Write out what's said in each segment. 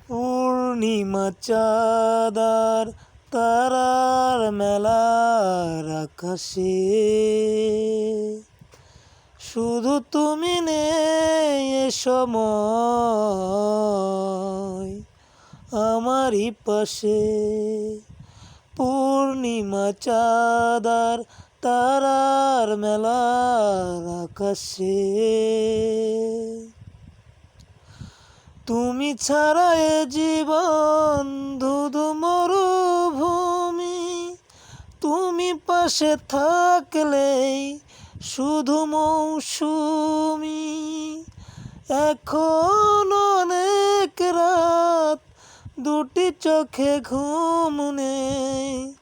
পূর্ণিমা চাঁদার তারার মেলার আকাশে শুধু তুমি নেই এ সময় আমারই পাশে। পূর্ণিমা চাঁদার তারার মেলার আকাশে তুমি ছাড়া এ জীবন ধুধু মরুভূমি। তুমি পাশে থাকলেই শুধু মৌসুমি। এখন অনেক রাত, দুটি চোখে ঘুম নেই,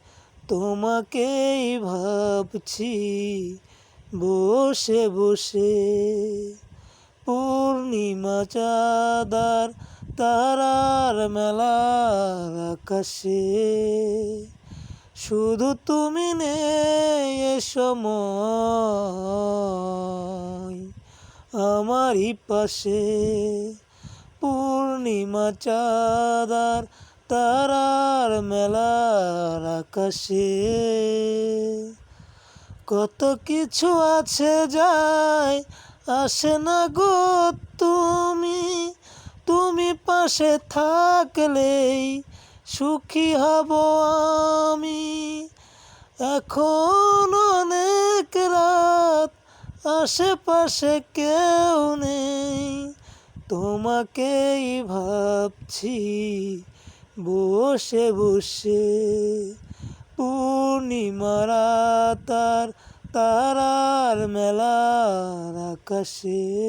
তোমাকেই ভাবছি বসে বসে। পূর্ণিমা চাঁদার তারার মেলার আকাশে শুধু তুমি নেই এ সময় আমারই পাশে। পূর্ণিমা চাঁদার তারার মেলার আকাশে কত কিছু আছে যায় আসে না গো তুমি। তুমি পাশে থাকলেই সুখী হব আমি। এখন অনেক রাত, আশেপাশে কেউ নেই, তোমাকেই ভাবছি বসে বসে। পূর্ণিমা রাত আর তারার মেলার আকাশে।